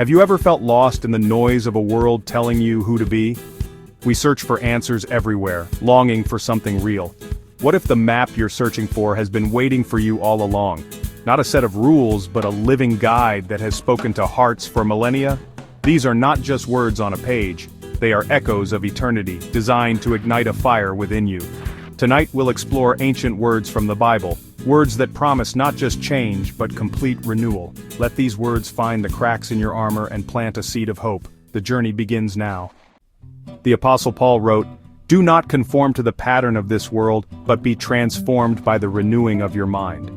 Have you ever felt lost in the noise of a world telling you who to be? We search for answers everywhere, longing for something real. What if the map you're searching for has been waiting for you all along? Not a set of rules, but a living guide that has spoken to hearts for millennia? These are not just words on a page. They are echoes of eternity, designed to ignite a fire within you. Tonight we'll explore ancient words from the Bible, words that promise not just change, but complete renewal. Let these words find the cracks in your armor and plant a seed of hope. The journey begins now. The Apostle Paul wrote, "Do not conform to the pattern of this world, but be transformed by the renewing of your mind."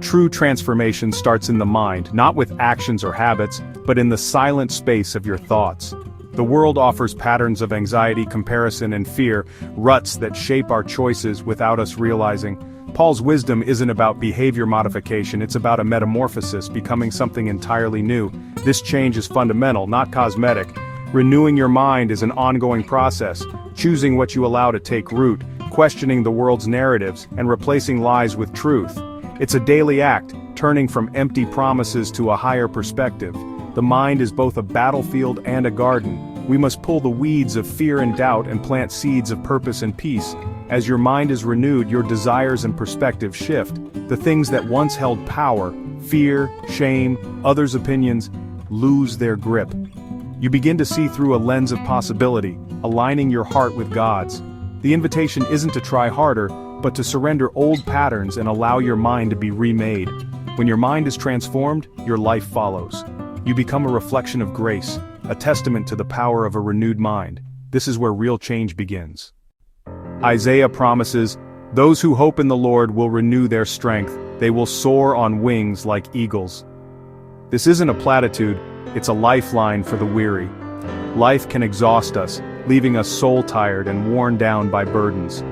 True transformation starts in the mind, not with actions or habits, but in the silent space of your thoughts. The world offers patterns of anxiety, comparison, and fear, ruts that shape our choices without us realizing. Paul's wisdom isn't about behavior modification, it's about a metamorphosis, becoming something entirely new. This change is fundamental, not cosmetic. Renewing your mind is an ongoing process, choosing what you allow to take root, questioning the world's narratives, and replacing lies with truth. It's a daily act, turning from empty promises to a higher perspective. The mind is both a battlefield and a garden. We must pull the weeds of fear and doubt and plant seeds of purpose and peace. As your mind is renewed, your desires and perspectives shift. The things that once held power, fear, shame, others' opinions, lose their grip. You begin to see through a lens of possibility, aligning your heart with God's. The invitation isn't to try harder, but to surrender old patterns and allow your mind to be remade. When your mind is transformed, your life follows. You become a reflection of grace, a testament to the power of a renewed mind. This is where real change begins. Isaiah promises, "Those who hope in the Lord will renew their strength. They will soar on wings like eagles." This isn't a platitude, it's a lifeline for the weary. Life can exhaust us, leaving us soul-tired and worn down by burdens.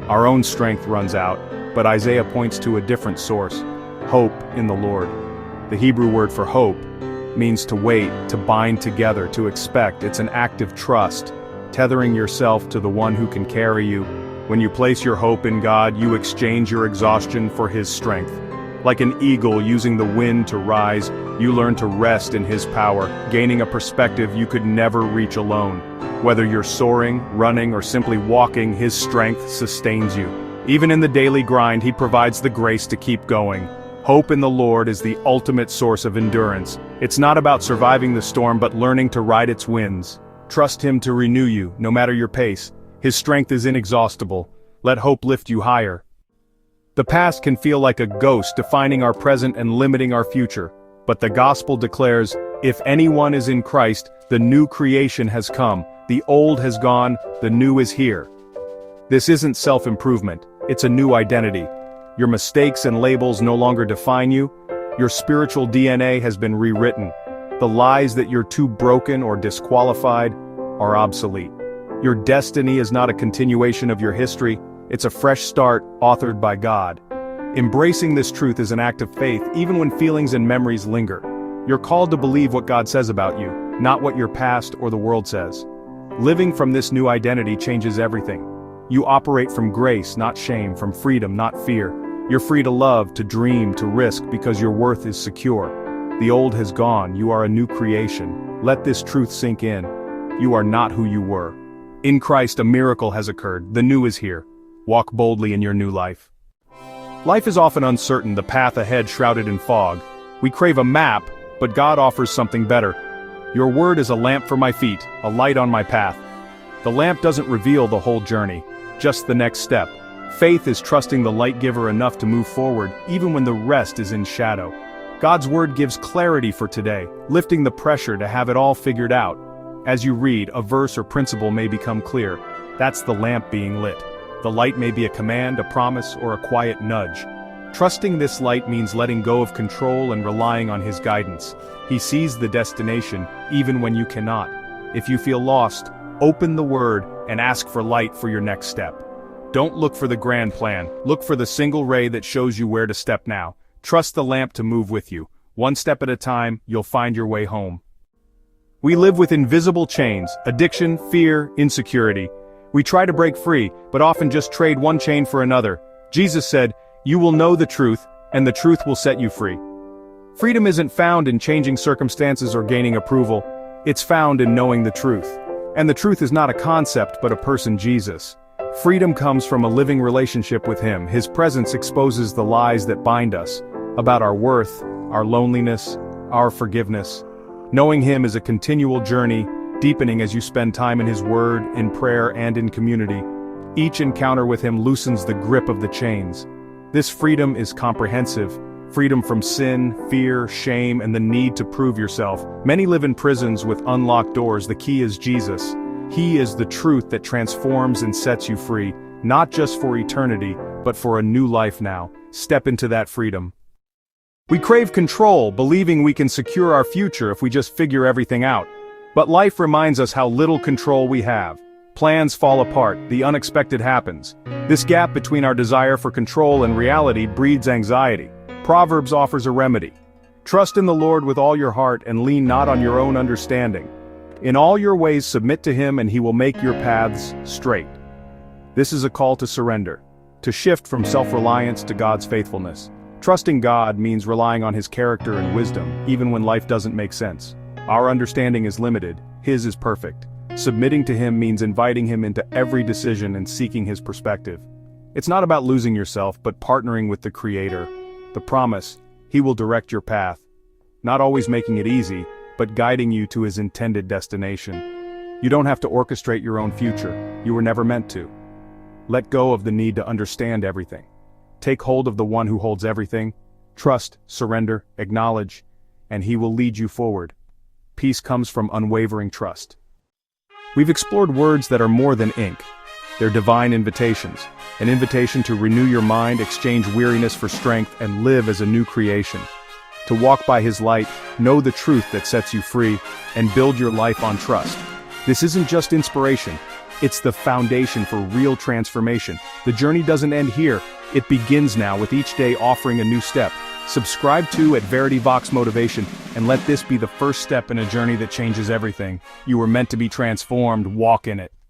Our own strength runs out, but Isaiah points to a different source: hope in the Lord. The Hebrew word for hope means to wait, to bind together, to expect. It's an act of trust, tethering yourself to the one who can carry you. When you place your hope in God, you exchange your exhaustion for His strength. Like an eagle using the wind to rise, you learn to rest in His power, gaining a perspective you could never reach alone. Whether you're soaring, running, or simply walking, His strength sustains you. Even in the daily grind, He provides the grace to keep going. Hope in the Lord is the ultimate source of endurance. It's not about surviving the storm, but learning to ride its winds. Trust Him to renew you, no matter your pace. His strength is inexhaustible. Let hope lift you higher. The past can feel like a ghost defining our present and limiting our future. But the gospel declares, if anyone is in Christ, the new creation has come. The old has gone, the new is here. This isn't self-improvement, it's a new identity. Your mistakes and labels no longer define you. Your spiritual DNA has been rewritten. The lies that you're too broken or disqualified are obsolete. Your destiny is not a continuation of your history, it's a fresh start authored by God. Embracing this truth is an act of faith, even when feelings and memories linger. You're called to believe what God says about you, not what your past or the world says. Living from this new identity changes everything. You operate from grace, not shame, from freedom, not fear. You're free to love, to dream, to risk, because your worth is secure. The old has gone, you are a new creation. Let this truth sink in. You are not who you were. In Christ, a miracle has occurred, the new is here. Walk boldly in your new life. Life is often uncertain, the path ahead shrouded in fog. We crave a map, but God offers something better. Your word is a lamp for my feet, a light on my path. The lamp doesn't reveal the whole journey, just the next step. Faith is trusting the light giver enough to move forward, even when the rest is in shadow. God's word gives clarity for today, lifting the pressure to have it all figured out. As you read, a verse or principle may become clear. That's the lamp being lit. The light may be a command, a promise, or a quiet nudge. Trusting this light means letting go of control and relying on His guidance. He sees the destination, even when you cannot. If you feel lost, open the Word and ask for light for your next step. Don't look for the grand plan, look for the single ray that shows you where to step now. Trust the lamp to move with you. One step at a time, you'll find your way home. We live with invisible chains: addiction, fear, insecurity. We try to break free, but often just trade one chain for another. Jesus said, "You will know the truth, and the truth will set you free." Freedom isn't found in changing circumstances or gaining approval, it's found in knowing the truth. And the truth is not a concept but a person, Jesus. Freedom comes from a living relationship with Him. His presence exposes the lies that bind us, about our worth, our loneliness, our forgiveness. Knowing Him is a continual journey, deepening as you spend time in His Word, in prayer, and in community. Each encounter with Him loosens the grip of the chains. This freedom is comprehensive. Freedom from sin, fear, shame, and the need to prove yourself. Many live in prisons with unlocked doors. The key is Jesus. He is the truth that transforms and sets you free, not just for eternity, but for a new life now. Step into that freedom. We crave control, believing we can secure our future if we just figure everything out. But life reminds us how little control we have. Plans fall apart, the unexpected happens. This gap between our desire for control and reality breeds anxiety. Proverbs offers a remedy. Trust in the Lord with all your heart and lean not on your own understanding. In all your ways submit to Him and He will make your paths straight. This is a call to surrender, to shift from self-reliance to God's faithfulness. Trusting God means relying on His character and wisdom, even when life doesn't make sense. Our understanding is limited, His is perfect. Submitting to Him means inviting Him into every decision and seeking His perspective. It's not about losing yourself, but partnering with the Creator. The promise, He will direct your path, not always making it easy, but guiding you to His intended destination. You don't have to orchestrate your own future, you were never meant to. Let go of the need to understand everything. Take hold of the One who holds everything. Trust, surrender, acknowledge, and He will lead you forward. Peace comes from unwavering trust. We've explored words that are more than ink. They're divine invitations. An invitation to renew your mind, exchange weariness for strength, and live as a new creation. To walk by His light, know the truth that sets you free, and build your life on trust. This isn't just inspiration, it's the foundation for real transformation. The journey doesn't end here, it begins now with each day offering a new step. Subscribe to at Verity Vox Motivation, and let this be the first step in a journey that changes everything. You were meant to be transformed, walk in it.